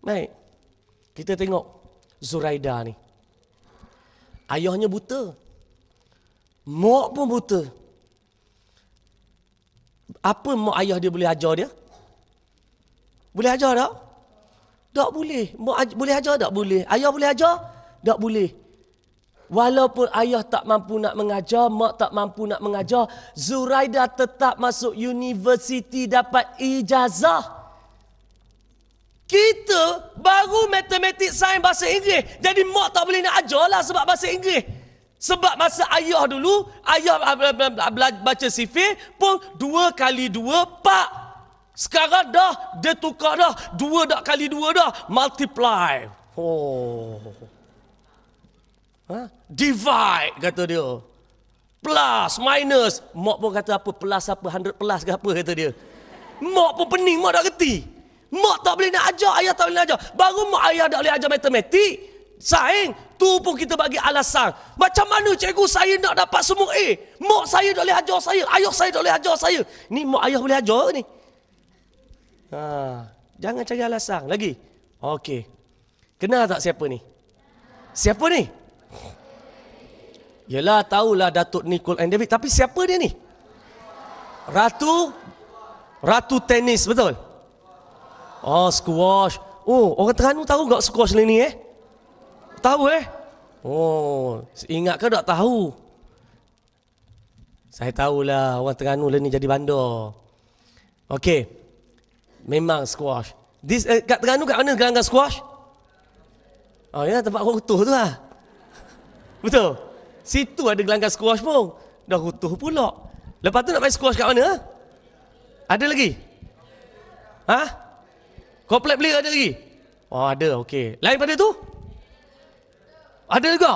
Baik. Kita tengok Zuraida ni. Ayahnya buta. Mak pun buta. Apa mak ayah dia boleh ajar dia? Boleh ajar tak? Tak boleh. Mak boleh ajar tak? Boleh. Ayah boleh ajar? Tak boleh. Walaupun ayah tak mampu nak mengajar, mak tak mampu nak mengajar, Zuraida tetap masuk universiti dapat ijazah. Kita baru matematik, sains, bahasa Inggeris. Jadi mak tak boleh nak ajar lah sebab bahasa Inggeris. Sebab masa ayah dulu, ayah baca sifir pun 2 kali 2, 4. Sekarang dah, dia tukar dah. 2 dah kali 2 dah. Multiply. Divide, kata dia. Plus, minus. Mak pun kata apa, plus apa, 100 plus ke apa, kata dia. Mak pun pening, mak tak kerti. Mak tak boleh nak ajar, ayah tak boleh nak ajar. Baru mak ayah tak boleh ajar matematik, sains, tu pun kita bagi alasan. Macam mana cikgu saya nak dapat semua A? Mak saya tak boleh ajar saya, ayah saya tak boleh ajar saya. Ni mak ayah boleh ajar ni? Jangan cari alasan lagi. Okey. Kenal tak siapa ni? Siapa ni? Yelah, tahulah Datuk Nicole and David. Tapi siapa dia ni? Ratu tenis, betul? Oh, squash. Oh, orang Terengganu tahu tak squash ni Tahu Oh, ingat ke tak tahu? Saya tahulah orang Terengganu ni jadi bandar. Okey. Memang squash. Kat Terengganu kat mana gelanggang squash? Oh ya, tempat orang utuh tu lah. Betul? Situ ada gelanggang squash pun. Dah utuh pula. Lepas tu nak main squash kat mana? Ada lagi? Komplek Belia ada lagi? Oh, ada, okey. Lain pada tu? Ada juga?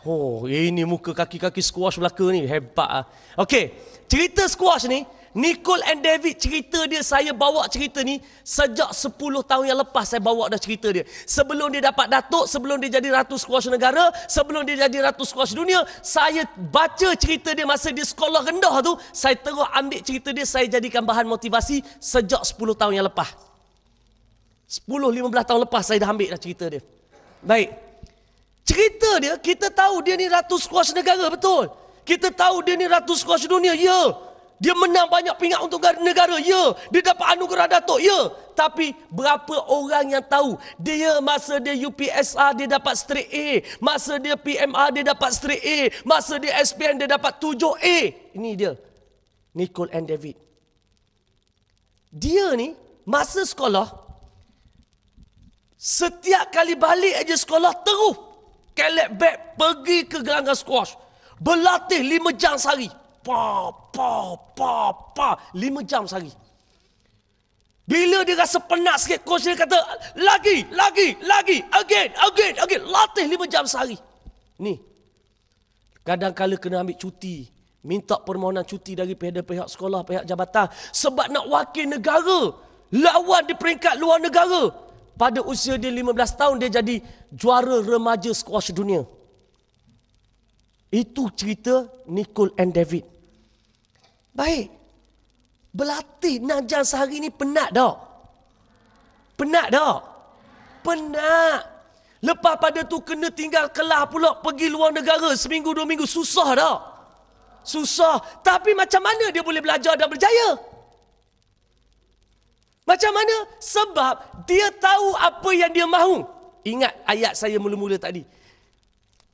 Oh, ini muka kaki-kaki squash belaka ni. Hebat. Okey, cerita squash ni, Nicole and David cerita dia, saya bawa cerita ni sejak 10 tahun yang lepas saya bawa dah cerita dia. Sebelum dia dapat datuk, sebelum dia jadi Ratu Squash Negara, sebelum dia jadi Ratu Squash Dunia, saya baca cerita dia masa dia sekolah rendah tu, saya terus ambil cerita dia, saya jadikan bahan motivasi sejak 10 tahun yang lepas. 10-15 tahun lepas saya dah ambil dah cerita dia. Baik. Cerita dia, kita tahu dia ni Ratu Squash Negara, betul. Kita tahu dia ni Ratu Squash Dunia, ya. Dia menang banyak pingat untuk negara, ya. Dia dapat anugerah Datuk, ya. Tapi berapa orang yang tahu dia masa dia UPSR dia dapat straight A, masa dia PMR dia dapat straight A, masa dia SPM dia dapat 7A. Ini dia, Nicole and David. Dia ni masa sekolah, setiap kali balik aja sekolah terus kelek beg pergi ke gelanggang squash. Berlatih 5 jam sehari. 5 jam sehari. Bila dia rasa penat sikit, coach dia kata, lagi, again. Latih 5 jam sehari. Ni, kadang-kala kena ambil cuti. Minta permohonan cuti dari pihak sekolah, pihak jabatan. Sebab nak wakil negara. Lawan di peringkat luar negara. Pada usia dia 15 tahun, dia jadi juara remaja squash dunia. Itu cerita Nicole and David. Baik. Berlatih 6 jam sehari ni penat tak? Penat tak? Penat. Lepas pada tu kena tinggal kelas pula, pergi luar negara seminggu 2 minggu. Susah tak? Susah. Tapi macam mana dia boleh belajar dan berjaya? Macam mana? Sebab dia tahu apa yang dia mahu. Ingat ayat saya mula-mula tadi.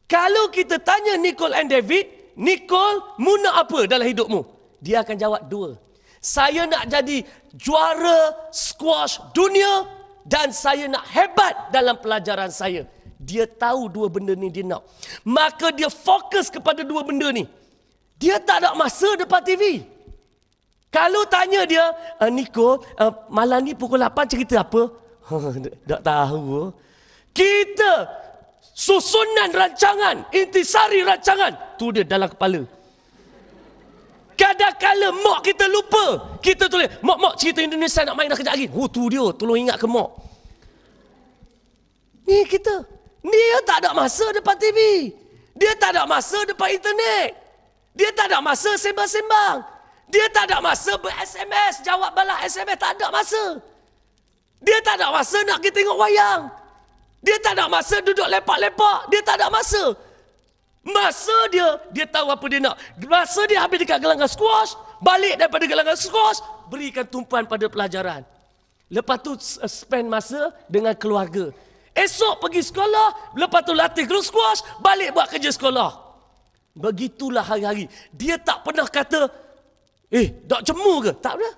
Kalau kita tanya Nicole and David, Nicole, mu nak apa dalam hidupmu? Dia akan jawab 2. Saya nak jadi juara squash dunia dan saya nak hebat dalam pelajaran saya. Dia tahu 2 benda ni dia nak. Maka dia fokus kepada 2 benda ni. Dia tak ada masa depan TV. Kalau tanya dia, Nicole, malam ni pukul 8 cerita apa? Tak tahu. Kita susunan rancangan, intisari rancangan. Tu dia dalam kepala. Kadang-kala mak kita lupa. Kita tulis, mak cerita Indonesia nak main dah kejap lagi. Oh, tu dia, tolong ingat ke mak. Ni kita. Dia tak ada masa depan TV. Dia tak ada masa depan internet. Dia tak ada masa sembang-sembang. Dia tak ada masa ber-SMS, jawab balas SMS, tak ada masa. Dia tak ada masa nak pergi tengok wayang. Dia tak ada masa duduk lepak-lepak. Dia tak ada masa. Masa dia tahu apa dia nak. Masa dia habis dekat gelanggang squash, balik daripada gelanggang squash, berikan tumpuan pada pelajaran. Lepas tu spend masa dengan keluarga. Esok pergi sekolah, lepas tu latih grup squash, balik buat kerja sekolah. Begitulah hari-hari. Dia tak pernah kata, dak jemu ke? Tak ada.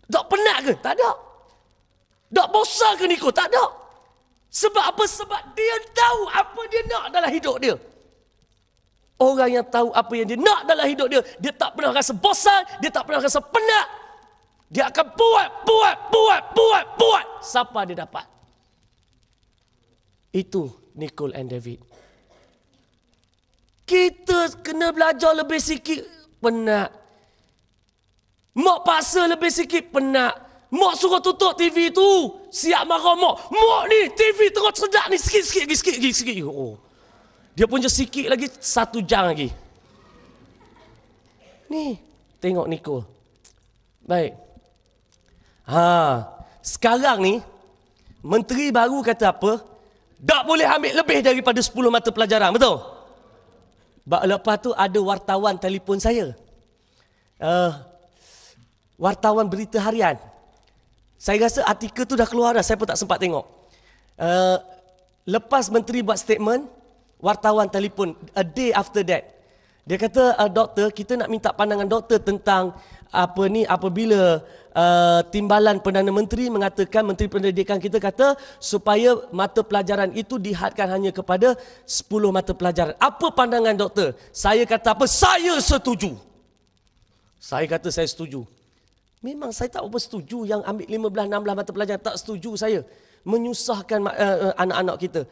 Dak penat ke? Tak ada. Dak bosan ke Niko? Tak ada. Sebab apa? Sebab dia tahu apa dia nak dalam hidup dia. Orang yang tahu apa yang dia nak dalam hidup dia, dia tak pernah rasa bosan, dia tak pernah rasa penat. Dia akan buat sampai dia dapat. Itu Nicole and David. Kita kena belajar lebih sikit, penat. Mak paksa lebih sikit, penat. Mak suruh tutup TV tu, siap marah mak. Mak ni TV terus sedap ni, sikit. Oh. Dia punya sikit lagi 1 jam lagi. Ni, tengok Nicole. Baik. Sekarang ni, menteri baru kata apa? Tak boleh ambil lebih daripada 10 mata pelajaran, betul? Lepas tu ada wartawan telefon saya. Wartawan berita harian. Saya rasa artikel tu dah keluar dah, saya pun tak sempat tengok. Lepas menteri buat statement, wartawan telefon a day after that. Dia kata, doktor, kita nak minta pandangan doktor tentang apabila timbalan Perdana Menteri mengatakan, Menteri Pendidikan kita kata supaya mata pelajaran itu dihadkan hanya kepada 10 mata pelajaran. Apa pandangan doktor? Saya kata apa? Saya setuju. Saya kata saya setuju. Memang saya tak apa setuju yang ambil 15-16 mata pelajaran. Tak setuju saya. Menyusahkan anak-anak kita.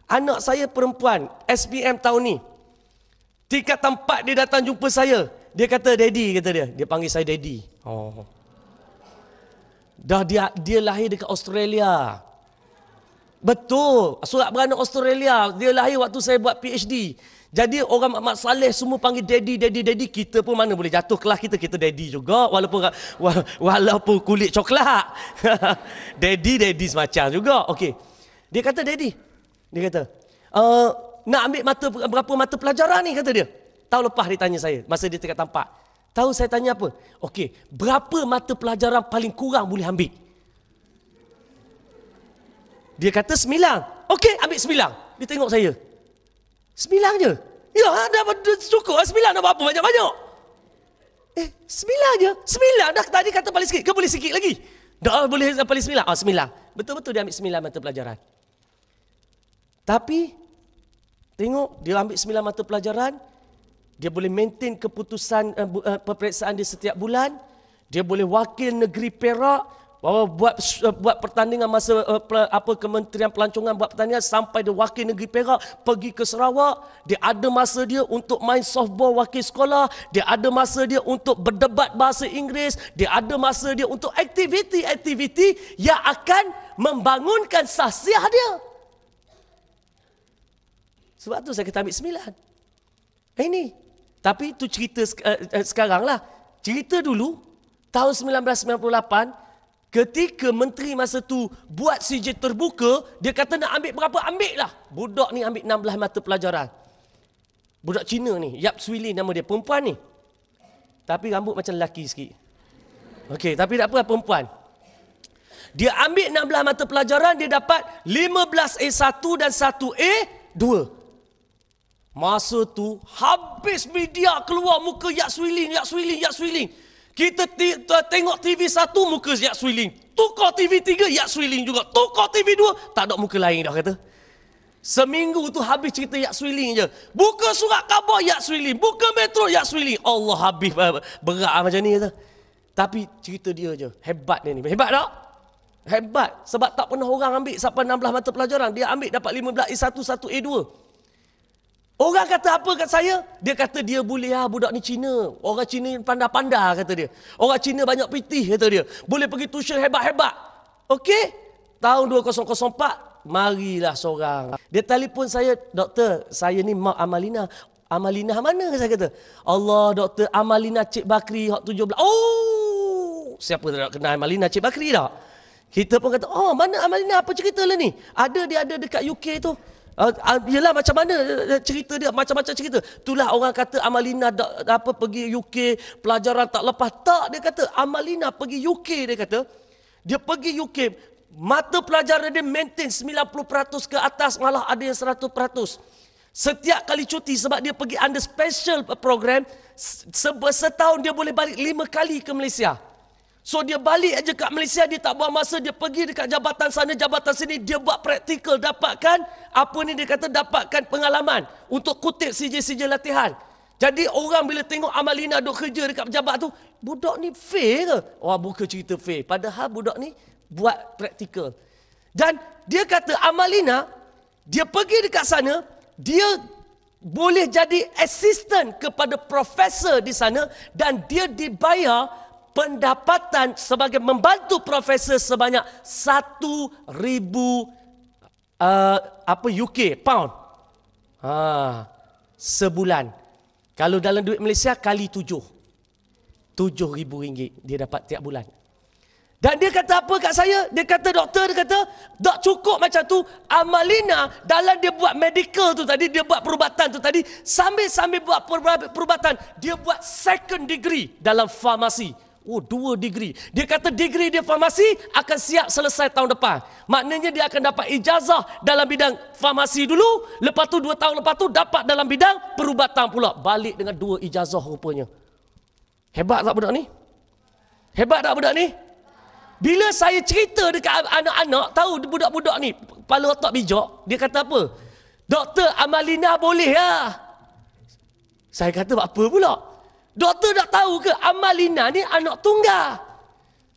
Anak saya perempuan, SPM tahun ni. Tingkatan 4 dia datang jumpa saya. Dia kata, Daddy, kata dia. Dia panggil saya Daddy. Oh. Dah dia lahir dekat Australia. Betul. Surat beranak Australia. Dia lahir waktu saya buat PhD. Jadi orang Mak Saleh semua panggil Daddy. Kita pun mana boleh jatuh kelas kita Daddy juga. Walaupun kulit coklat. Daddy semacam juga. Okey. Dia kata, Daddy. Dia kata, nak ambil berapa mata pelajaran ni, kata dia. Tahun lepas dia tanya saya, masa dia tingkat tampak. Tahu saya tanya apa? Okey, berapa mata pelajaran paling kurang boleh ambil? Dia kata 9. Okey, ambil 9. Dia tengok saya. 9 je? Ya, dah cukup. 9 dah berapa banyak-banyak? 9 je? 9 dah tadi kata paling sikit. Ke boleh sikit lagi? Dah boleh paling 9? 9. Betul-betul dia ambil 9 mata pelajaran. Tapi, tengok, dia ambil 9 mata pelajaran, dia boleh maintain keputusan peperiksaan dia setiap bulan, dia boleh wakil negeri Perak, buat pertandingan masa Kementerian Pelancongan buat pertandingan sampai dia wakil negeri Perak, pergi ke Sarawak, dia ada masa dia untuk main softball wakil sekolah, dia ada masa dia untuk berdebat bahasa Inggeris, dia ada masa dia untuk aktiviti-aktiviti yang akan membangunkan sahsiah dia. Sebab tu saya kata ambil 9. Ini. Tapi itu cerita sekarang lah. Cerita dulu, tahun 1998, ketika menteri masa tu buat CJ terbuka, dia kata nak ambil berapa, ambil lah. Budak ni ambil 16 mata pelajaran. Budak Cina ni, Yap Swee Lin nama dia, perempuan ni. Tapi rambut macam lelaki sikit. Okey, tapi tak apa, perempuan. Dia ambil 16 mata pelajaran, dia dapat 15 A1 dan 1 A2. Masa tu, habis media keluar muka Yap Swee Lin. Kita tengok TV 1, muka Yap Swee Lin. Tukar TV 3, Yap Swee Lin juga. Tukar TV 2, tak ada muka lain dah kata. Seminggu tu habis cerita Yap Swee Lin je. Buka surat khabar Yap Swee Lin. Buka Metro Yap Swee Lin. Allah, habis berat macam ni kata. Tapi cerita dia je. Hebat dia ni. Hebat tak? Hebat. Sebab tak pernah orang ambil sampai 16 mata pelajaran. Dia ambil dapat 15 A1, 1 A2. Orang kata apa kat saya? Dia kata dia boleh budak ni Cina. Orang Cina pandai-pandai kata dia. Orang Cina banyak pitih kata dia. Boleh pergi tuition hebat-hebat. Okey? Tahun 2004, marilah seorang. Dia telefon saya, doktor, saya ni Mak Amalina. Amalina mana saya kata? Allah, doktor, Amalina Cik Bakri hak 17. Oh! Siapa tak kenal Amalina Cik Bakri tak? Kita pun kata, oh mana Amalina, apa cerita lah ni? Dia ada dekat UK tu. Yelah macam mana cerita dia, macam-macam cerita. Itulah orang kata Amalina pergi UK, pelajaran tak lepas. Tak, dia kata Amalina pergi UK, dia kata. Dia pergi UK, mata pelajaran dia maintain 90% ke atas, malah ada yang 100%. Setiap kali cuti sebab dia pergi under special program, setahun dia boleh balik 5 kali ke Malaysia. So dia balik aja kat Malaysia, dia tak buang masa, dia pergi dekat jabatan sana, jabatan sini, dia buat praktikal, dapatkan dia kata dapatkan pengalaman untuk kutip CJ latihan. Jadi orang bila tengok Amalina duk kerja dekat pejabat tu, budak ni fair ke? Wah, bukan cerita fair. Padahal budak ni buat praktikal. Dan dia kata Amalina, dia pergi dekat sana, dia boleh jadi assistant kepada profesor di sana dan dia dibayar pendapatan sebagai membantu profesor sebanyak 1,000 UK pound sebulan. Kalau dalam duit Malaysia kali 7 RM7,000 dia dapat tiap bulan. Dan dia kata apa kat saya? Dia kata doktor, dia kata tak cukup macam tu. Amalina dalam dia buat medical tu tadi, dia buat perubatan tu tadi, sambil buat perubatan, dia buat second degree dalam farmasi. 2 degree. Dia kata degree dia farmasi akan siap selesai tahun depan. Maknanya dia akan dapat ijazah dalam bidang farmasi dulu, lepas tu 2 tahun lepas tu dapat dalam bidang perubatan pula. Balik dengan 2 ijazah rupanya. Hebat tak budak ni? Hebat tak budak ni? Bila saya cerita dekat anak-anak, tahu budak-budak ni kepala otak bijak, dia kata apa? Doktor, Amalina boleh lah. Saya kata apa pula? Doktor tak tahu ke Amalina ni anak tunggal.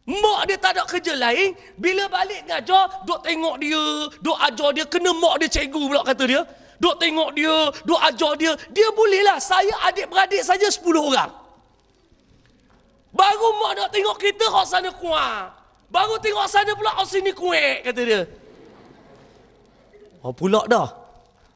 Mak dia tak ada kerja lain, bila balik ngajar, duk tengok dia, duk ajar dia, kena mak dia cikgu pula kata dia. Duk tengok dia, duk ajar dia, dia boleh lah. Saya adik-beradik saja 10 orang. Baru mak nak tengok kita, hak sana kuat. Baru tengok sana pula, hak sini kuat, kata dia. Oh pula dah.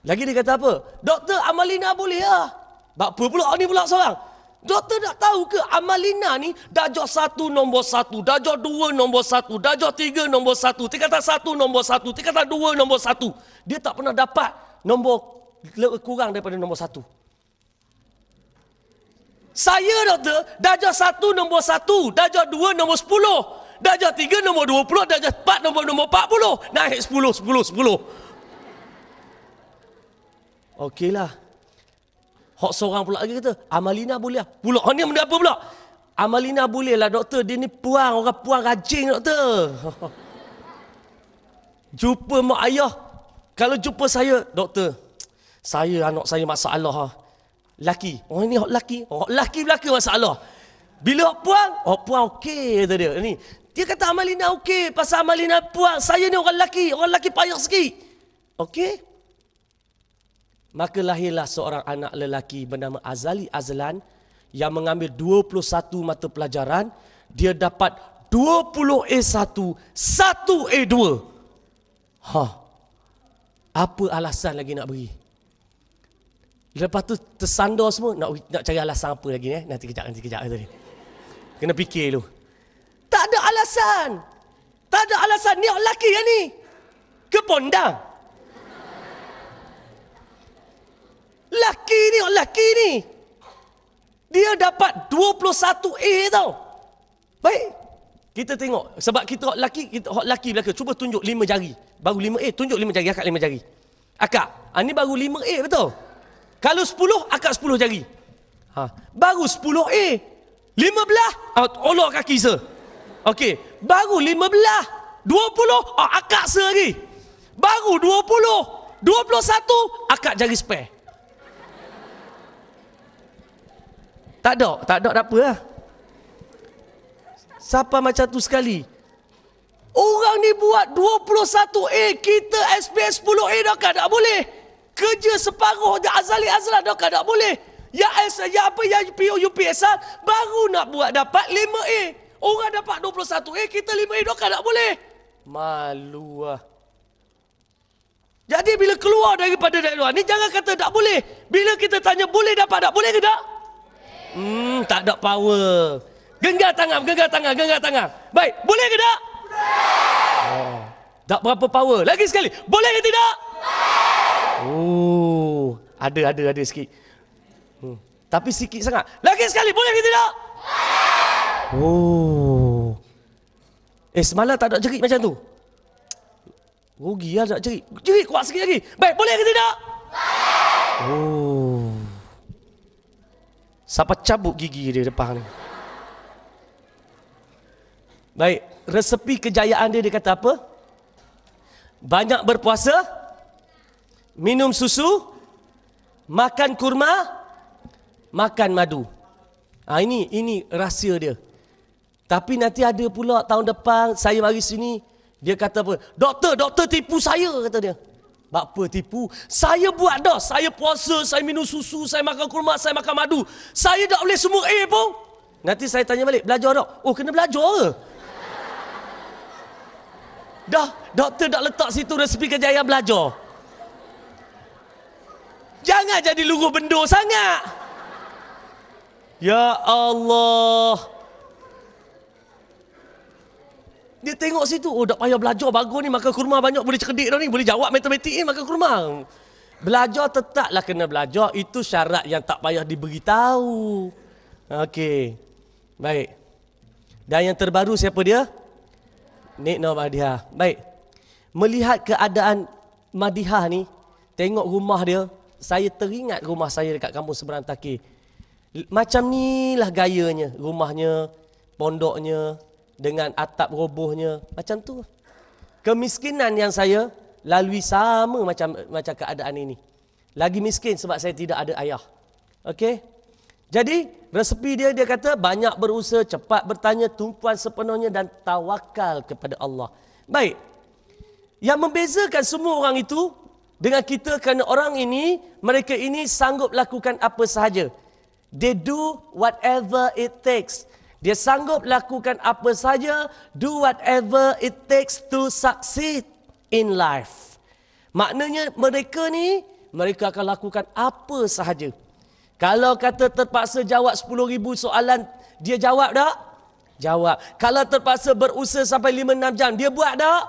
Lagi dia kata apa? Doktor, Amalina boleh lah. Apa pula ni pula seorang? Doktor tak tahu ke Amalina ni darjah 1 nombor 1, darjah 2 nombor 1, darjah 3 nombor 1, tingkatan 1 nombor 1, tingkatan 2 nombor 1. Dia tak pernah dapat nombor kurang daripada nombor 1. Saya doktor, darjah 1 nombor 1, darjah 2 nombor 10, darjah 3 nombor 20, darjah 4 nombor 40, naik 10. Okeylah. Hak seorang pula lagi kata, Amalina boleh lah. Pula, ni benda apa pula? Amalina boleh lah doktor, dia ni orang puang rajin doktor. Jumpa mak ayah. Kalau jumpa saya, doktor, anak saya masalah. Laki. Oh ini hak laki. Oh laki belaka masalah. Bila hak puang okey kata dia. Ni. Dia kata Amalina okey, pasal Amalina puang. Saya ni orang laki payah sikit. Okey? Maka lahirlah seorang anak lelaki bernama Azali Azlan yang mengambil 21 mata pelajaran. Dia dapat 20A1, 1A2. Apa alasan lagi nak beri? Lepas tu tersandar semua, nak cari alasan apa lagi ni? Nanti kejap tadi. Kena fikir dulu. Tak ada alasan. Ni orang lelaki kan ni? Kepondang. Laki ni. Dia dapat 21A tau. Baik. Kita tengok. Sebab kita laki belaka. Cuba tunjuk 5 jari. Baru 5A. Tunjuk 5 jari. Akak 5 jari. Akak. Ni baru 5A betul? Kalau 10, akak 10 jari. Baru 10A. 15. Olok kaki se. Okey. Baru 15. 20. Akak se lagi. Baru 20. 21. Akak jari spare. Tak ada apa lah. Siapa macam tu sekali? Orang ni buat 21A, kita SPS 10A dah tak boleh. Kerja separuh Azali Azlan dah tak boleh. Yang PUPS baru nak buat dapat 5A. Orang dapat 21A, kita 5A dah tak boleh. Malu lah. Jadi bila keluar daripada luar ni, jangan kata tak boleh. Bila kita tanya boleh dapat tak, boleh ke tak? Tak ada power. Genggam tangan. Baik, boleh ke tak? Oh, tak berapa power. Lagi sekali. Boleh ke tidak? Oh, ada sikit. Tapi sikit sangat. Lagi sekali. Boleh ke tidak? Oh. Semalam tak ada jerit macam tu. Rugi lah tak jerit. Jerit kuat sikit lagi. Baik, boleh ke tidak? Oh. Siapa cabut gigi dia depan ni. Baik, resepi kejayaan dia kata apa? Banyak berpuasa, minum susu, makan kurma, makan madu. Ini rahsia dia. Tapi nanti ada pula tahun depan saya mari sini, dia kata apa? Doktor tipu saya, kata dia. Apa tipu? Saya buat dah. Saya puasa, saya minum susu, saya makan kurma, saya makan madu. Saya tak boleh semua A pun. Nanti saya tanya balik, belajar tak? Oh, kena belajar ke? Dah, doktor dah letak situ resepi kejayaan belajar. Jangan jadi luruh bendur sangat. Ya Allah. Dia tengok situ, oh tak payah belajar, bagus ni, makan kurma banyak, boleh cerdik dah ni, boleh jawab matematik ni, makan kurma. Belajar tetaplah kena belajar, itu syarat yang tak payah diberitahu. Okey, baik. Dan yang terbaru siapa dia? Nik Nur Madihah. Baik, melihat keadaan Madihah ni, tengok rumah dia, saya teringat rumah saya dekat kampung Seberang Takir. Macam ni lah gayanya, rumahnya, pondoknya, dengan atap robohnya, macam tu. Kemiskinan yang saya lalui sama macam keadaan ini. Lagi miskin sebab saya tidak ada ayah. Okey? Jadi, resepi dia kata banyak berusaha, cepat bertanya, tumpuan sepenuhnya dan tawakal kepada Allah. Baik. Yang membezakan semua orang itu dengan kita kerana orang ini, mereka ini sanggup lakukan apa sahaja. They do whatever it takes. Dia sanggup lakukan apa saja, do whatever it takes to succeed in life. Maknanya mereka ni, mereka akan lakukan apa sahaja. Kalau kata terpaksa jawab 10,000 soalan, dia jawab tak? Jawab. Kalau terpaksa berusaha sampai 5-6 jam, dia buat tak?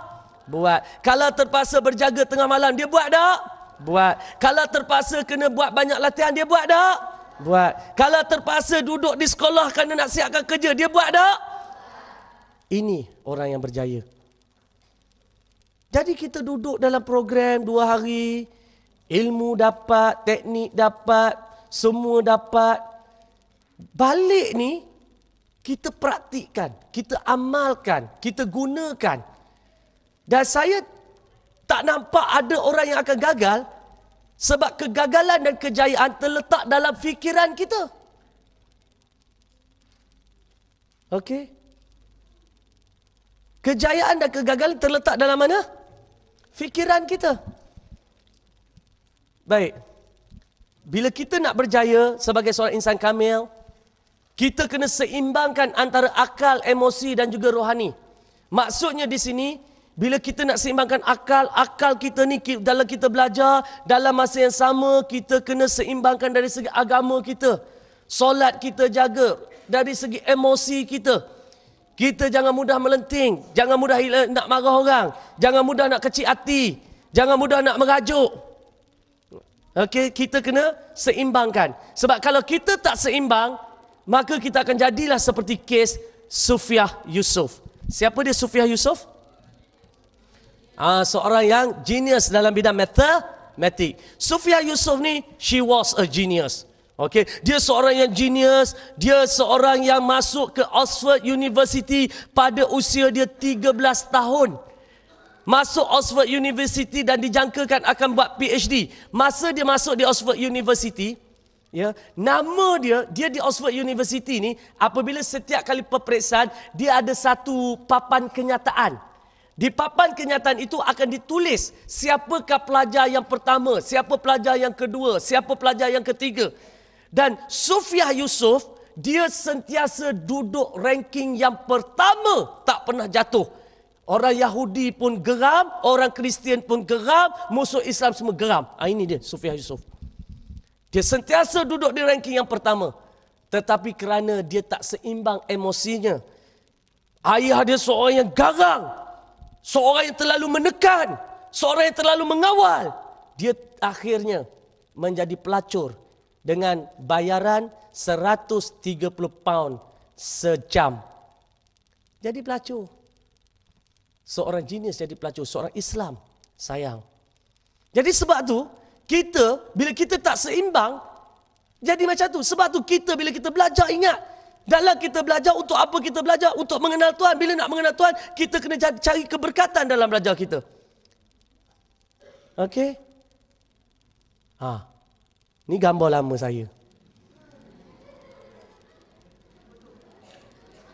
Buat. Kalau terpaksa berjaga tengah malam, dia buat tak? Buat. Kalau terpaksa kena buat banyak latihan, dia buat tak? Buat. Kalau terpaksa duduk di sekolah kerana nak siapkan kerja, dia buat tak? Ini orang yang berjaya. Jadi kita duduk dalam program 2 hari, ilmu dapat, teknik dapat, semua dapat. Balik ni, kita praktikkan, kita amalkan, kita gunakan. Dan saya tak nampak ada orang yang akan gagal, sebab kegagalan dan kejayaan terletak dalam fikiran kita. Okey? Kejayaan dan kegagalan terletak dalam mana? Fikiran kita. Baik. Bila kita nak berjaya sebagai seorang insan kamil, kita kena seimbangkan antara akal, emosi dan juga rohani. Maksudnya di sini, bila kita nak seimbangkan akal kita ni dalam kita belajar, dalam masa yang sama kita kena seimbangkan dari segi agama kita. Solat kita jaga, dari segi emosi kita. Kita jangan mudah melenting, jangan mudah nak marah orang, jangan mudah nak kecil hati, jangan mudah nak merajuk. Okey, kita kena seimbangkan. Sebab kalau kita tak seimbang, maka kita akan jadilah seperti kes Sufyah Yusof. Siapa dia Sufyah Yusof? Seorang yang genius dalam bidang matematik. Sufyah Yusof ni, she was a genius. Okay, dia seorang yang genius, dia seorang yang masuk ke Oxford University pada usia dia 13 tahun. Masuk Oxford University dan dijangkakan akan buat PhD. Masa dia masuk di Oxford University, ya, nama dia di Oxford University ni, apabila setiap kali peperiksaan, dia ada satu papan kenyataan. Di papan kenyataan itu akan ditulis siapakah pelajar yang pertama, siapa pelajar yang kedua, siapa pelajar yang ketiga. Dan Sufyah Yusof, dia sentiasa duduk ranking yang pertama, tak pernah jatuh. Orang Yahudi pun geram, orang Kristian pun geram, musuh Islam semua geram. Ini dia Sufyah Yusof. Dia sentiasa duduk di ranking yang pertama. Tetapi kerana dia tak seimbang emosinya, ayah dia seorang yang garang, seorang yang terlalu menekan, seorang yang terlalu mengawal, dia akhirnya menjadi pelacur dengan bayaran 130 pound sejam. Jadi pelacur. Seorang genius jadi pelacur, seorang Islam. Sayang. Jadi sebab tu, bila kita tak seimbang, jadi macam tu. Sebab tu bila kita belajar, ingat, dalam kita belajar, untuk apa kita belajar? Untuk mengenal Tuhan. Bila nak mengenal Tuhan, kita kena cari keberkatan dalam belajar kita. Okey? Ni gambar lama saya.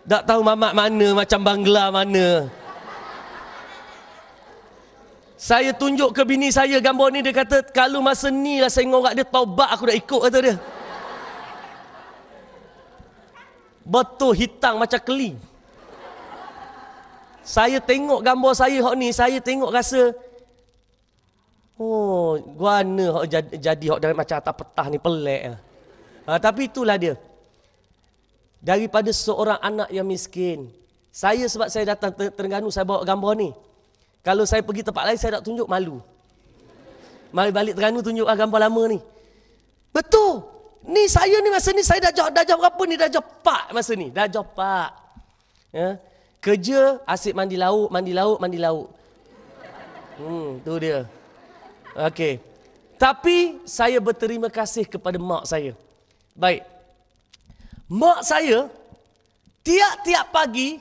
Tak tahu mamak mana, macam Bangla mana. Saya tunjuk ke bini saya gambar ni, dia kata, kalau masa ni lah saya ngorak dia taubat, aku dah ikut, kata dia. Betul hitam macam keling. Saya tengok gambar saya hok ni, saya tengok rasa, oh, guana hok jadi hok dari macam atas petah ni, pelik. Tapi itulah dia. Daripada seorang anak yang miskin. Sebab saya datang Terengganu, saya bawa gambar ni. Kalau saya pergi tempat lain, saya tak tunjuk, malu. Mari balik Terengganu, tunjuk gambar lama ni. Betul. Ni saya ni, masa ni saya dah berapa ni? Dah 4 masa ni. Dah 4. Ya. Kerja, asyik mandi lauk. Tu dia. Okey. Tapi saya berterima kasih kepada mak saya. Baik. Mak saya, tiap-tiap pagi,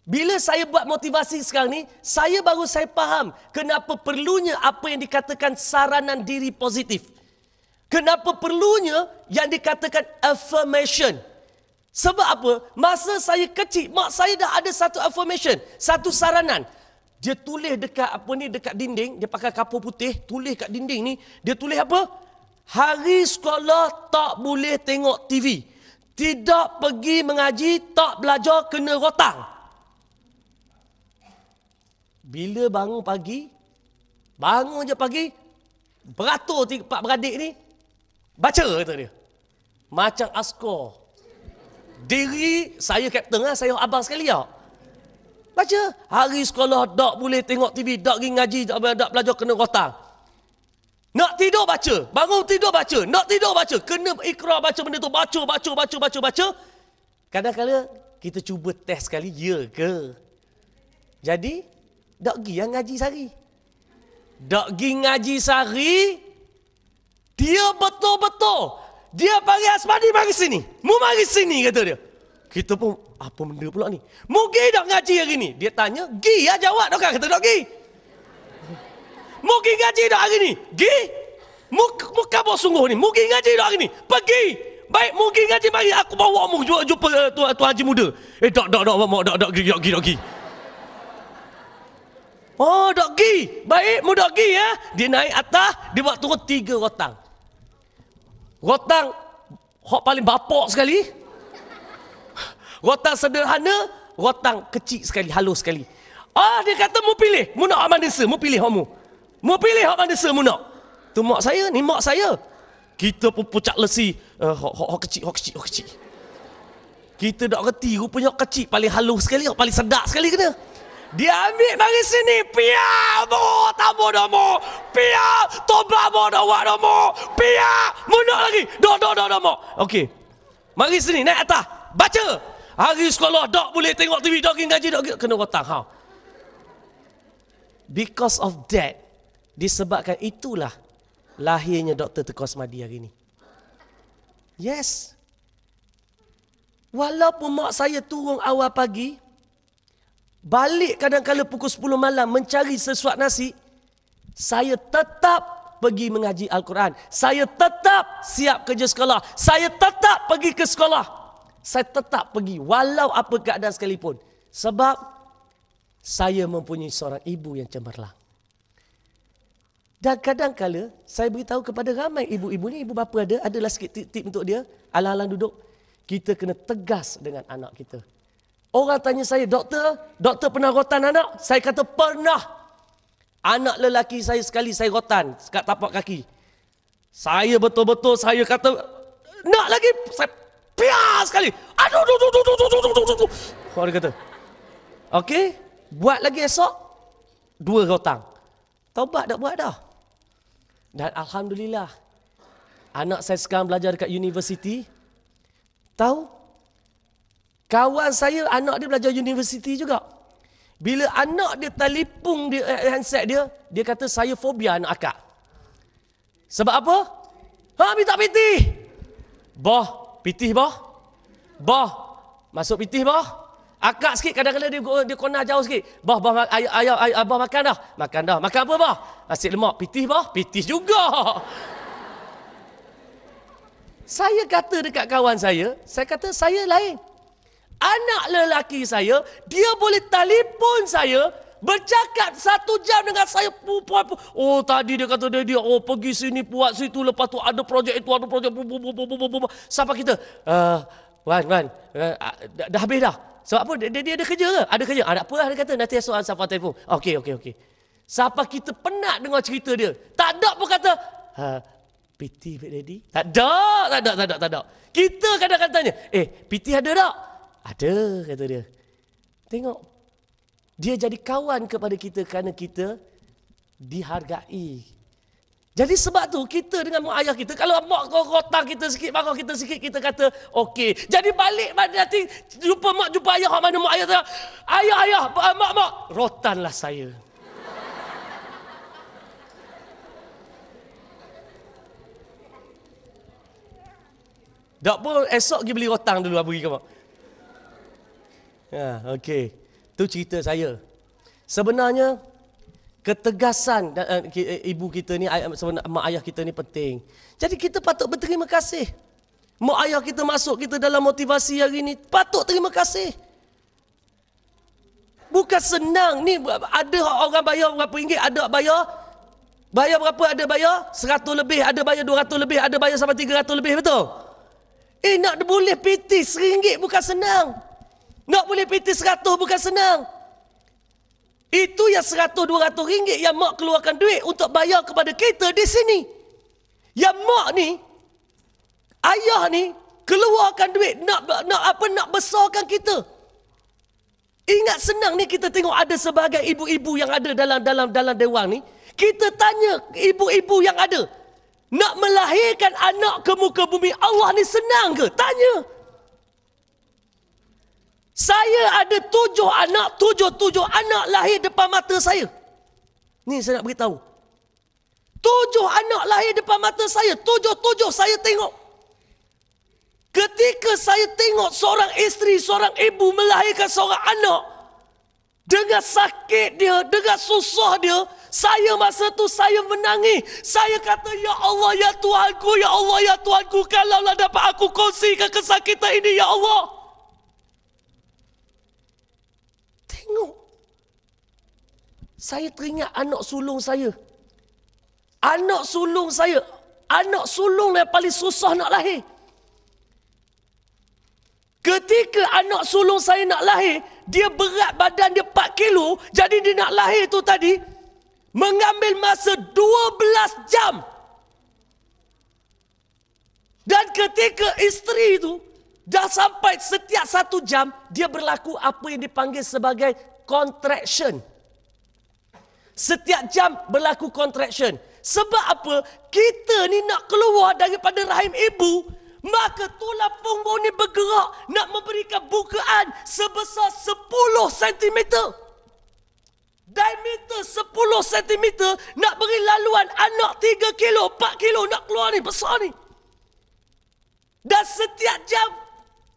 bila saya buat motivasi sekarang ni, saya faham kenapa perlunya apa yang dikatakan saranan diri positif. Kenapa perlunya yang dikatakan affirmation. Sebab apa? Masa saya kecil, mak saya dah ada satu affirmation, satu saranan. Dia tulis dekat dinding, dia pakai kapur putih, tulis kat dinding ni, dia tulis apa? Hari sekolah tak boleh tengok TV. Tidak pergi mengaji, tak belajar, kena rotang. Bila bangun je pagi, beratur 4 beradik ni, baca, kata dia. Macam askar. Diri, saya kapten lah, saya abang sekali tak. Baca, hari sekolah tak boleh tengok TV, tak pergi ngaji, tak belajar, kena rotang. Nak tidur baca, bangun tidur baca, nak tidur baca, kena ikrar baca benda tu, baca. Kadang-kadang kita cuba test sekali, ya ke? Jadi, tak pergi yang ngaji sehari. Tak pergi ngaji sehari, dia betul-betul. Dia panggil Asmadi, mari sini. Mu mari sini, kata dia. Kita pun, apa benda pula ni? Mu pergi tak ngaji hari ni? Dia tanya, pergi ya jawab. Tak kata tak pergi. Mu pergi ngaji tak hari ni? Pergi. Mu kabur sungguh ni. Mu pergi ngaji tak hari ni? Pergi. Baik, mu pergi ngaji, mari aku bawa mu jumpa Tuan Haji Muda. Tak pergi. Oh, tak pergi. Baik, mu tak pergi ya. Dia naik atas, dia buat turun 3 rotang. Rotang hok paling bapak sekali. Rotang sederhana, rotang kecil sekali, halus sekali. Dia kata mu pilih, mu nak hok mana se, mu pilih hok mu. Mu pilih hok mana se mu nak. Tu mak saya, ni mak saya. Kita pun pucak lesi, hok kecil. Kita tak reti, rupanya hok kecil paling halus sekali, hok paling sedap sekali kena. Dia ambil mari sini, pia mo, tamu domo, pia toba mo dawak domo, pia mundak lagi, do mo. Okey. Mari sini naik atas, baca. Hari sekolah tak boleh tengok TV, tak pergi ngaji, tak kena rotang. Because of that, disebabkan itulah lahirnya Dr. Teuku Asmadi hari ini. Yes. Walaupun mak saya turun awal pagi, balik kadang-kala pukul 10 malam mencari sesuap nasi, saya tetap pergi mengaji Al-Quran. Saya tetap siap kerja sekolah. Saya tetap pergi ke sekolah. Saya tetap pergi walau apa keadaan sekalipun. Sebab saya mempunyai seorang ibu yang cemerlang. Dan kadang-kala saya beritahu kepada ramai ibu-ibu ni, ibu bapa adalah sikit tip untuk dia. Alang-alang duduk, kita kena tegas dengan anak kita. Orang tanya saya, doktor pernah rotan anak? Saya kata pernah. Anak lelaki saya sekali saya rotan kat tapak kaki. Saya betul-betul saya kata nak lagi, saya pias sekali. Aduh. Orang kata, okey, buat lagi esok. 2 rotang. Taubat dah buat dah. Dan Alhamdulillah, anak saya sekarang belajar dekat universiti. Tahu? Kawan saya, anak dia belajar universiti juga. Bila anak dia telefon dia, handset dia, dia kata saya fobia anak akak. Sebab apa? Minta pitih. Boh, pitih boh. Boh, masuk pitih boh. Akak sikit, kadang-kadang dia kona jauh sikit. Boh, ayah, boh makan dah. Makan dah. Makan apa boh? Nasi lemak. Pitih boh? Pitih juga. Saya kata dekat kawan saya kata saya lain. Anak lelaki saya, dia boleh telefon saya, bercakap 1 jam dengan saya. Oh, tadi dia kata dia pergi sini, buat situ, lepas tu ada projek itu, ada projek sampai kita, Wan, dah habis dah. Sebab apa? Dia ada kerja ke? Ada kerja. Ada apa lah dia kata, nanti esok Safa telefon. Okey. Sampai kita penat dengar cerita dia. Tak ada pun kata, PT Big Daddy? Tak ada. Kita kadang-kadang tanya, PT ada tak? Ada, kata dia. Tengok. Dia jadi kawan kepada kita kerana kita dihargai. Jadi sebab tu kita dengan mak ayah kita, kalau mak rotang kita sikit, marah kita sikit, kita kata okey. Jadi balik nanti jumpa mak, jumpa ayah, mana mak ayah, ayah, mak, rotanlah saya. Tak pun esok pergi beli rotang dulu bagi ke mak. Okey. Tu cerita saya. Sebenarnya ketegasan ibu kita ni, mak ayah kita ni penting. Jadi kita patut berterima kasih. Mak ayah kita masuk kita dalam motivasi hari ni, patut terima kasih. Bukan senang ni, ada orang bayar berapa ringgit, ada bayar berapa, ada bayar 100 lebih, ada bayar 200 lebih, ada bayar sampai 300 lebih, betul? Nak boleh PT RM1 bukan senang. Nak boleh PT 100 bukan senang. Itu yang 100-200 ringgit yang mak keluarkan duit untuk bayar kepada kita di sini. Yang mak ni, ayah ni keluarkan duit nak besarkan kita. Ingat senang ni kita tengok ada sebagai ibu-ibu yang ada dalam dewan ni. Kita tanya ibu-ibu yang ada, nak melahirkan anak ke muka bumi Allah ni senang ke? Tanya. Saya ada 7 anak, 7 anak lahir depan mata saya. Ni saya nak beritahu. 7 anak lahir depan mata saya. 7 saya tengok. Ketika saya tengok seorang isteri, seorang ibu melahirkan seorang anak, dengan sakit dia, dengan susah dia, saya masa tu saya menangis. Saya kata, ya Allah, ya Tuhanku, ya Allah, ya Tuhanku, kalaulah dapat aku kongsikan kesakitan ini, ya Allah. Tengok. Saya teringat anak sulung saya. Anak sulung saya. Anak sulung yang paling susah nak lahir. Ketika anak sulung saya nak lahir, dia berat badan dia 4 kilo. Jadi dia nak lahir tu tadi, mengambil masa 12 jam. Dan ketika isteri itu dah sampai setiap 1 jam, dia berlaku apa yang dipanggil sebagai contraction. Setiap jam berlaku contraction. Sebab apa? Kita ni nak keluar daripada rahim ibu, maka tulang punggung ni bergerak nak memberikan bukaan sebesar 10 cm. Diameter 10 cm nak beri laluan anak 3 kilo, 4 kilo nak keluar ni, besar ni. Dan setiap jam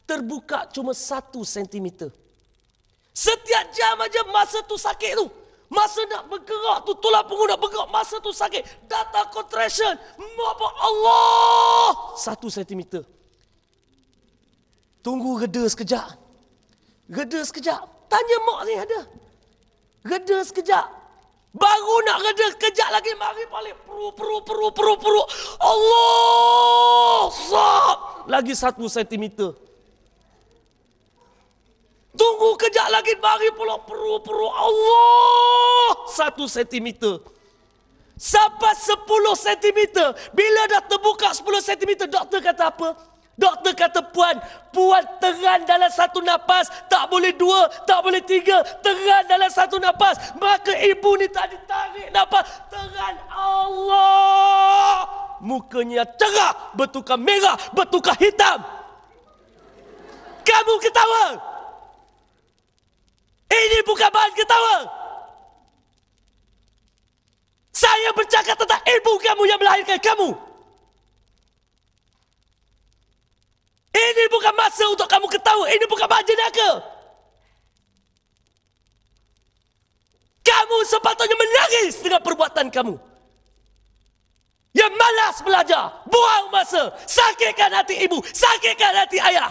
terbuka cuma 1 cm. Setiap jam aja masa tu sakit tu. Masa nak bergerak tu, tulang punggung nak bergerak, masa tu sakit. Datang contraction. Allah! 1 cm. Tunggu reda sekejap. Reda sekejap. Tanya mak ni ada. Reda sekejap. Baru nak reda sekejap lagi, mari balik. Peru. Allah! Sab! Lagi 1 cm. Tunggu kejap lagi, mari pula peru. Allah! 1 cm. Sampai 10 cm. Bila dah terbuka 10 cm, doktor kata apa? Doktor kata puan teran dalam satu nafas, tak boleh dua, tak boleh tiga, teran dalam satu nafas. Maka ibu ni tadi tarik nafas, teran, Allah. Mukanya cerah, bertukar merah, bertukar hitam. Kamu ketawa. Ini bukan bahan ketawa. Saya bercakap tentang ibu kamu yang melahirkan kamu. Ini bukan masa untuk kamu ketawa. Ini bukan bahan jenaka. Kamu sepatutnya menangis dengan perbuatan kamu. Yang malas belajar, buang masa, sakitkan hati ibu, sakitkan hati ayah.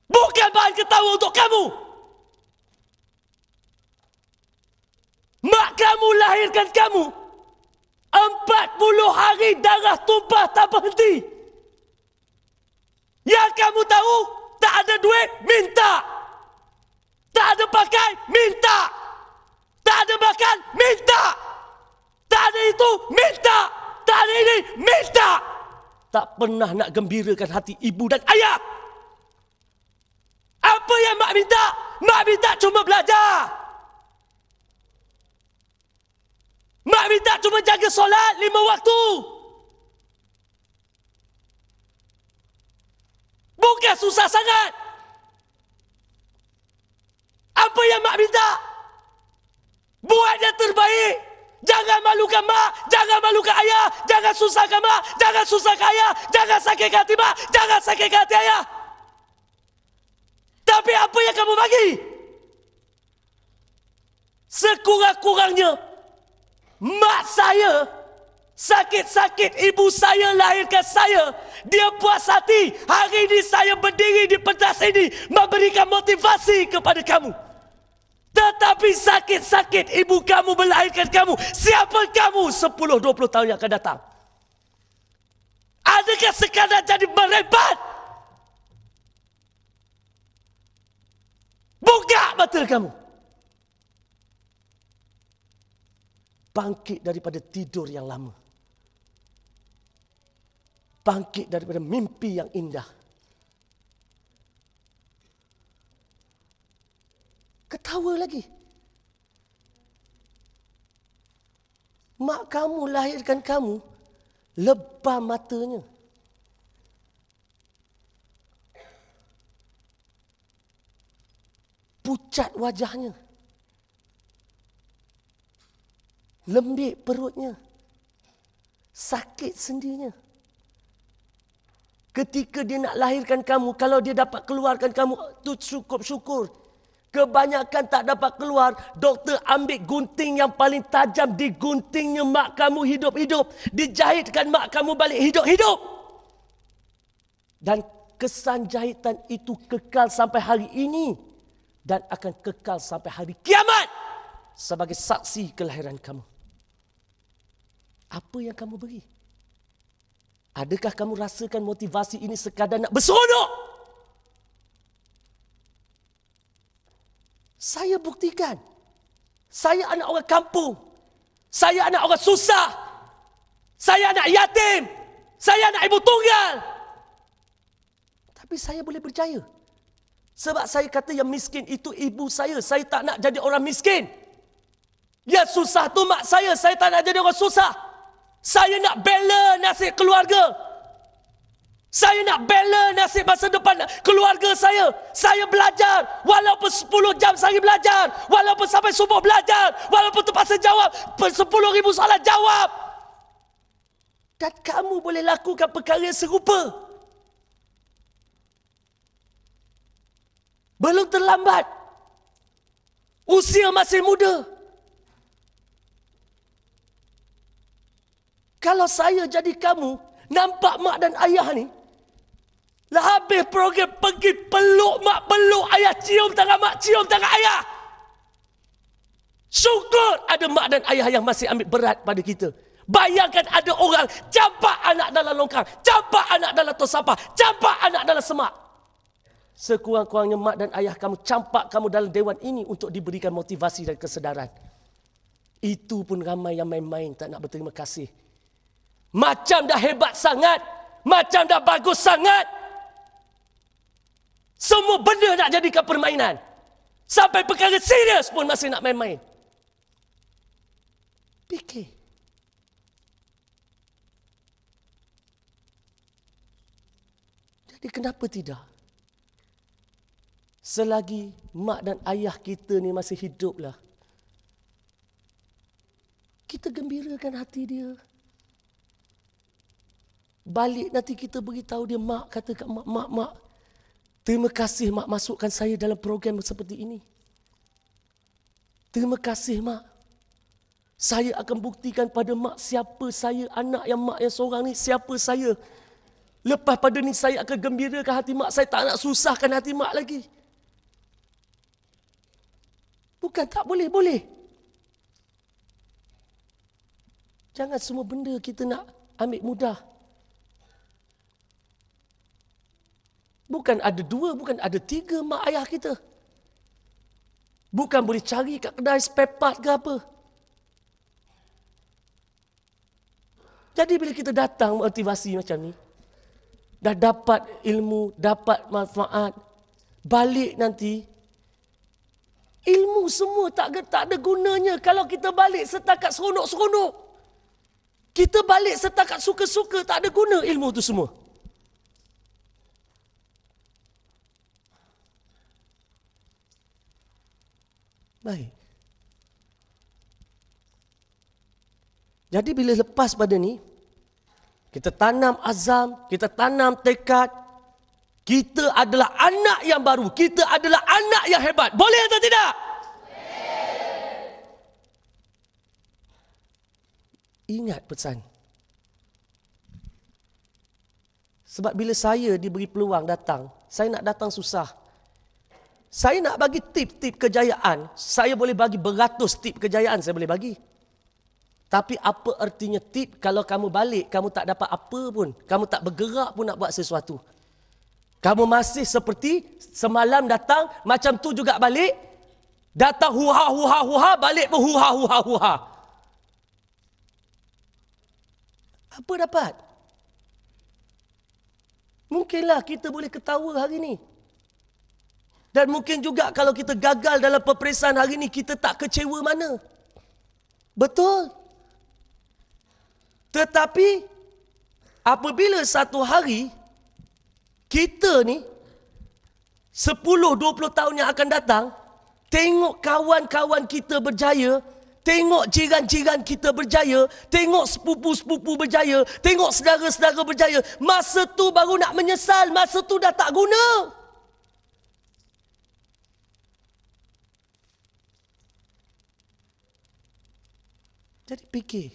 Bukan bahan ketawa untuk kamu. Mak kamu lahirkan kamu. 40 hari darah tumpah tak berhenti. Yang kamu tahu, tak ada duit, minta. Tak ada pakai, minta. Tak ada makan, minta. Tak ada itu, minta. Tak ada ini, minta. Tak pernah nak gembirakan hati ibu dan ayah. Apa yang mak minta? Mak minta cuma belajar. Mak minta cuma jaga solat 5 waktu. Bukan susah sangat. Apa yang mak minta? Buat yang terbaik. Jangan malukan mak, jangan malukan ayah, jangan susahkan mak, jangan susahkan ayah, jangan sakitkan hati mak, jangan sakitkan hati ayah. Tapi apa yang kamu bagi? Sekurang-kurangnya, mak saya, sakit-sakit ibu saya lahirkan saya. Dia puas hati. Hari ini saya berdiri di pentas ini memberikan motivasi kepada kamu. Tetapi sakit-sakit ibu kamu melahirkan kamu. Siapa kamu 10-20 tahun yang akan datang? Adakah sekadar jadi merebat? Buka mata kamu. Bangkit daripada tidur yang lama. Bangkit daripada mimpi yang indah. Ketawa lagi. Mak kamu lahirkan kamu, lebam matanya. Pucat wajahnya. Lembik perutnya. Sakit sendinya. Ketika dia nak lahirkan kamu, kalau dia dapat keluarkan kamu, tu cukup syukur. Kebanyakan tak dapat keluar, doktor ambil gunting yang paling tajam, diguntingnya mak kamu hidup-hidup. Dijahitkan mak kamu balik hidup-hidup. Dan kesan jahitan itu kekal sampai hari ini. Dan akan kekal sampai hari kiamat. Sebagai saksi kelahiran kamu. Apa yang kamu beri? Adakah kamu rasakan motivasi ini sekadar nak berseronok? Saya buktikan. Saya anak orang kampung. Saya anak orang susah. Saya anak yatim. Saya anak ibu tunggal. Tapi saya boleh berjaya. Sebab saya kata yang miskin itu ibu saya. Saya tak nak jadi orang miskin. Yang susah tu mak saya. Saya tak nak jadi orang susah. Saya nak bela nasib keluarga. Saya nak bela nasib masa depan keluarga saya. Saya belajar. Walaupun 10 jam saya belajar. Walaupun sampai subuh belajar. Walaupun terpaksa jawab 10,000 soalan jawab. Dan kamu boleh lakukan perkara yang serupa. Belum terlambat. Usia masih muda. Kalau saya jadi kamu, nampak mak dan ayah ni, lah habis program pergi peluk mak, peluk ayah, cium tangan mak, cium tangan ayah. Syukur ada mak dan ayah yang masih ambil berat pada kita. Bayangkan ada orang campak anak dalam longkang, campak anak dalam tong sampah, campak anak dalam semak. Sekurang-kurangnya mak dan ayah kamu campak kamu dalam dewan ini untuk diberikan motivasi dan kesedaran. Itu pun ramai yang main-main tak nak berterima kasih. Macam dah hebat sangat, macam dah bagus sangat. Semua benda nak jadikan permainan. Sampai perkara serius pun masih nak main-main. Fikir. Jadi kenapa tidak? Selagi mak dan ayah kita ni masih hiduplah, kita gembirakan hati dia. Balik nanti kita beritahu dia, mak kata kat mak, mak, terima kasih mak masukkan saya dalam program seperti ini. Terima kasih mak. Saya akan buktikan pada mak siapa saya, anak mak yang seorang ni, siapa saya. Lepas pada ni saya akan gembirakan hati mak. Saya tak nak susahkan hati mak lagi. Bukan tak boleh, boleh. Jangan semua benda kita nak ambil mudah. Bukan ada 2, bukan ada 3 mak ayah kita. Bukan boleh cari kat kedai spare part ke apa. Jadi bila kita datang motivasi macam ni, dah dapat ilmu, dapat manfaat, balik nanti, ilmu semua tak ada gunanya kalau kita balik setakat seronok-seronok. Kita balik setakat suka-suka, tak ada guna ilmu tu semua. Baik. Jadi bila lepas pada ni, kita tanam azam, kita tanam tekad, kita adalah anak yang baru, kita adalah anak yang hebat. Boleh atau tidak? Ingat pesan. Sebab bila saya diberi peluang datang, saya nak datang susah. Saya nak bagi tip-tip kejayaan, saya boleh bagi beratus tip kejayaan, saya boleh bagi. Tapi apa artinya tip kalau kamu balik, kamu tak dapat apa pun, kamu tak bergerak pun nak buat sesuatu. Kamu masih seperti semalam datang, macam tu juga balik, datang huha-huha-huha, balik pun huha-huha-huha. Apa dapat? Mungkinlah kita boleh ketawa hari ni. Dan mungkin juga kalau kita gagal dalam peperiksaan hari ni, kita tak kecewa mana. Betul. Tetapi, apabila satu hari, kita ni, 10-20 tahun yang akan datang, tengok kawan-kawan kita berjaya, tengok jiran-jiran kita berjaya, tengok sepupu-sepupu berjaya, tengok saudara-saudara berjaya. Masa tu baru nak menyesal, masa tu dah tak guna. Jadi fikir.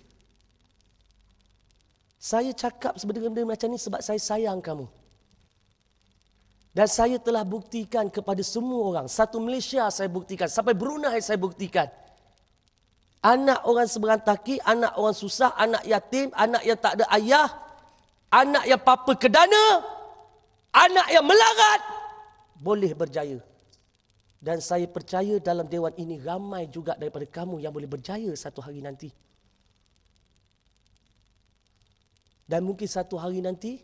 Saya cakap benda-benda macam ni sebab saya sayang kamu. Dan saya telah buktikan kepada semua orang. Satu Malaysia saya buktikan, sampai Brunei saya buktikan. Anak orang seberantaki, anak orang susah, anak yatim, anak yang tak ada ayah, anak yang papa kedana, anak yang melarat, boleh berjaya. Dan saya percaya dalam dewan ini ramai juga daripada kamu yang boleh berjaya satu hari nanti. Dan mungkin satu hari nanti,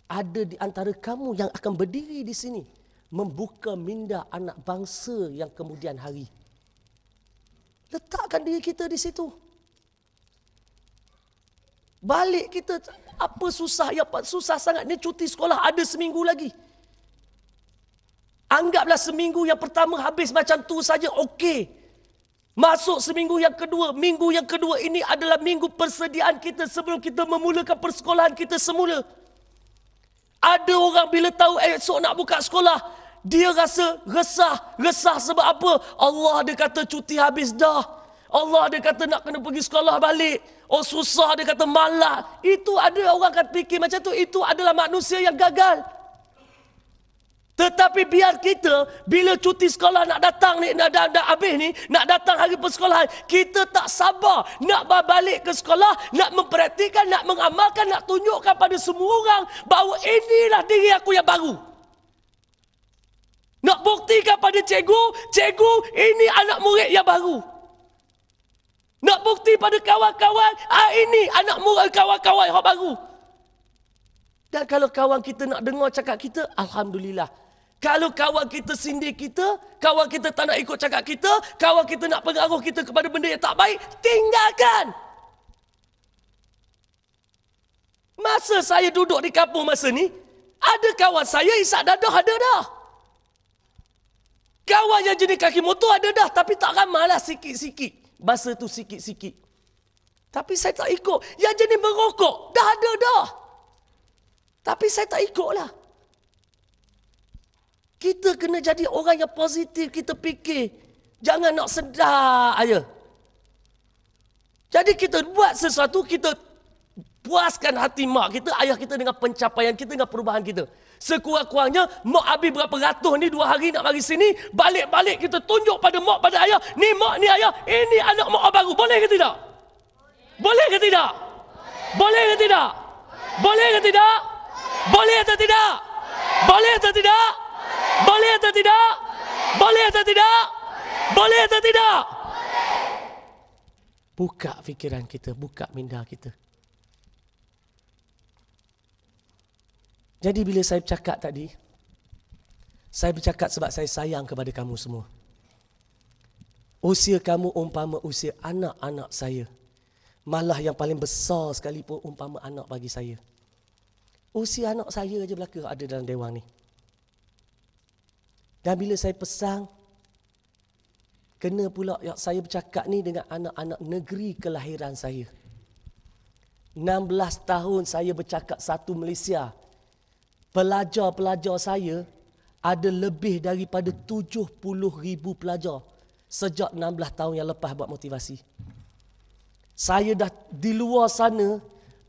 ada di antara kamu yang akan berdiri di sini, membuka minda anak bangsa yang kemudian hari. Letakkan diri kita di situ. Balik kita, apa susah, ya susah sangat, ni cuti sekolah ada seminggu lagi. Anggaplah seminggu yang pertama habis macam tu saja, okey. Masuk seminggu yang kedua. Minggu yang kedua ini adalah minggu persediaan kita sebelum kita memulakan persekolahan kita semula. Ada orang bila tahu esok nak buka sekolah, dia rasa resah sebab apa? Allah dia kata cuti habis dah. Allah dia kata nak kena pergi sekolah balik. Oh susah, dia kata malas. Itu ada orang akan fikir macam tu, itu adalah manusia yang gagal. Tetapi biar kita, bila cuti sekolah nak datang ni, nak habis ni, nak datang hari persekolahan, kita tak sabar nak balik ke sekolah, nak mempraktikkan, nak mengamalkan, nak tunjukkan pada semua orang bahawa inilah diri aku yang baru. Nak buktikan pada cikgu, ini anak murid yang baru. Nak buat bukti pada kawan-kawan, ini anak murid kawan-kawan yang baru. Dan kalau kawan kita nak dengar cakap kita, alhamdulillah. Kalau kawan kita sindir kita, kawan kita tak nak ikut cakap kita, kawan kita nak pengaruh kita kepada benda yang tak baik, tinggalkan. Masa saya duduk di kampung masa ni, ada kawan saya isak dadah ada dah. Kawan yang jenis kaki motor ada dah, tapi tak ramai lah, sikit-sikit. Masa tu sikit-sikit. Tapi saya tak ikut. Yang jenis merokok, dah ada dah. Tapi saya tak ikut lah. Kita kena jadi orang yang positif, kita fikir. Jangan nak sedar aja. Jadi kita buat sesuatu, kita puaskan hati mak kita, ayah kita dengan pencapaian kita, dengan perubahan kita. Sekurang-kurangnya, mak habis berapa ratus ni, 2 hari nak mari sini, balik-balik kita tunjuk pada mak, pada ayah, ni mak, ni ayah, ini anak mak baru. Boleh ke tidak? Boleh ke tidak? Boleh ke tidak? Boleh ke tidak? Boleh atau tidak? Boleh atau tidak? Boleh atau tidak? Boleh atau tidak? Boleh atau tidak? Buka fikiran kita, buka minda kita. Jadi bila saya bercakap tadi, saya bercakap sebab saya sayang kepada kamu semua. Usia kamu umpama usia anak-anak saya. Malah yang paling besar sekali pun umpama anak bagi saya. Usia anak saya aja belaka ada dalam dewan ni. Dan bila saya pesan, kena pula yang saya bercakap ni dengan anak-anak negeri kelahiran saya. 16 tahun saya bercakap satu Malaysia. Pelajar-pelajar saya ada lebih daripada 70,000 pelajar sejak 16 tahun yang lepas buat motivasi. Saya dah di luar sana,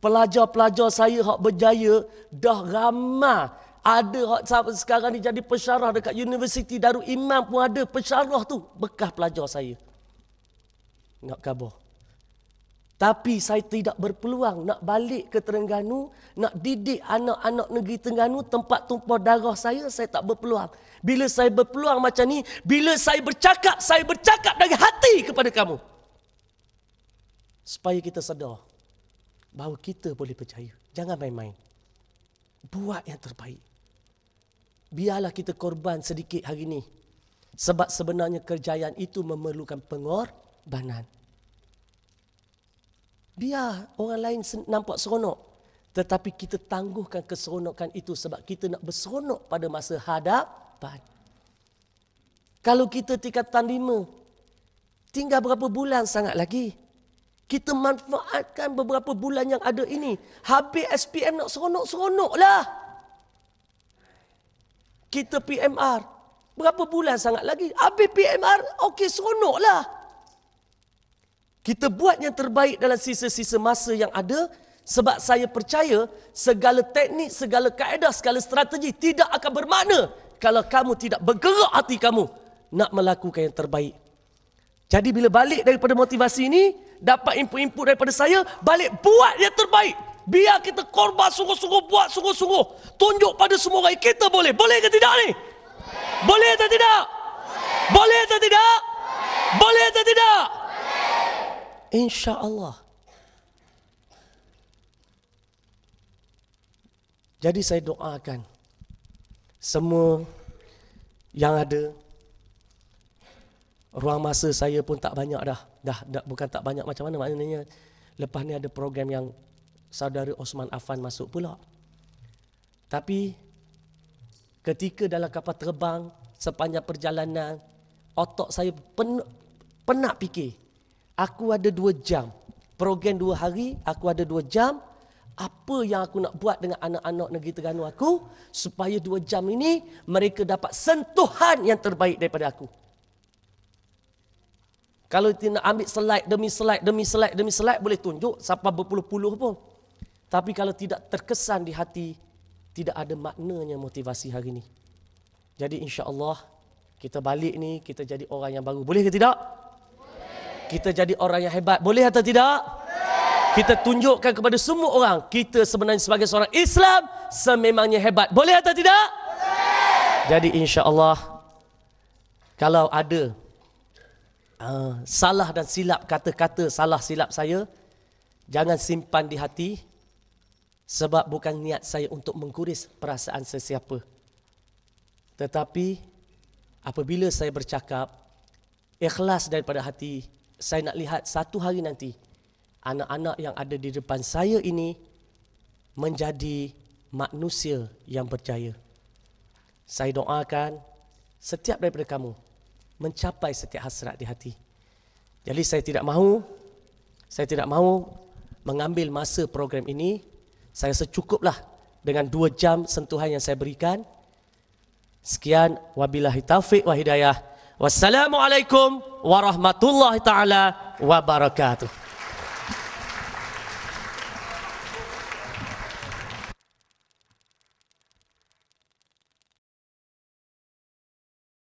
pelajar-pelajar saya hak berjaya dah ramai. Ada hak sekarang ni jadi pensyarah dekat Universiti Darul Imam pun ada pensyarah tu bekas pelajar saya. Nak khabar. Tapi saya tidak berpeluang nak balik ke Terengganu, nak didik anak-anak negeri Terengganu, tempat tumpah darah saya tak berpeluang. Bila saya berpeluang macam ni, bila saya bercakap dari hati kepada kamu. Supaya kita sedar bahawa kita boleh percaya. Jangan main-main. Buat yang terbaik. Biarlah kita korban sedikit hari ini. Sebab sebenarnya kerjayaan itu memerlukan pengorbanan. Biar orang lain nampak seronok. Tetapi kita tangguhkan keseronokan itu sebab kita nak berseronok pada masa hadapan. Kalau kita tingkatan 5, tinggal berapa bulan sangat lagi. Kita manfaatkan beberapa bulan yang ada ini. Habis SPM nak seronok-seronoklah. Kita PMR. Berapa bulan sangat lagi. Habis PMR, okey seronoklah. Kita buat yang terbaik dalam sisa-sisa masa yang ada. Sebab saya percaya segala teknik, segala kaedah, segala strategi tidak akan bermakna kalau kamu tidak bergerak hati kamu nak melakukan yang terbaik. Jadi bila balik daripada motivasi ini, dapat input-input daripada saya, balik buat yang terbaik. Biar kita korban sungguh-sungguh, buat sungguh-sungguh. Tunjuk pada semua orang, kita boleh. Boleh ke tidak ni? Boleh atau tidak? Boleh atau tidak? Boleh atau tidak? InsyaAllah. Jadi saya doakan semua yang ada. Ruang masa saya pun tak banyak dah. Dah bukan tak banyak macam mana maknanya. Lepas ni ada program yang saudara Osman Affan masuk pula. Tapi ketika dalam kapal terbang sepanjang perjalanan, otak saya penat fikir. Aku ada 2 jam. Program 2 hari, aku ada 2 jam. Apa yang aku nak buat dengan anak-anak negeri Terengganu aku supaya 2 jam ini mereka dapat sentuhan yang terbaik daripada aku. Kalau tidak ambil slide demi slide demi slide demi slide boleh tunjuk sampai berpuluh-puluh pun. Tapi kalau tidak terkesan di hati, tidak ada maknanya motivasi hari ini. Jadi insya-Allah kita balik ni kita jadi orang yang baru. Boleh ke tidak? Boleh. Kita jadi orang yang hebat. Boleh atau tidak? Boleh. Kita tunjukkan kepada semua orang kita sebenarnya sebagai seorang Islam sememangnya hebat. Boleh atau tidak? Boleh. Jadi insya-Allah kalau ada salah dan silap kata-kata salah silap saya, jangan simpan di hati, sebab bukan niat saya untuk mengkuris perasaan sesiapa. Tetapi apabila saya bercakap ikhlas daripada hati, saya nak lihat satu hari nanti anak-anak yang ada di depan saya ini menjadi manusia yang berjaya. Saya doakan setiap daripada kamu mencapai setiap hasrat di hati. Jadi saya tidak mahu mengambil masa program ini. Saya secukuplah dengan 2 jam sentuhan yang saya berikan. Sekian, wabillahi taufiq wa hidayah. Wassalamualaikum warahmatullahi taala wabarakatuh.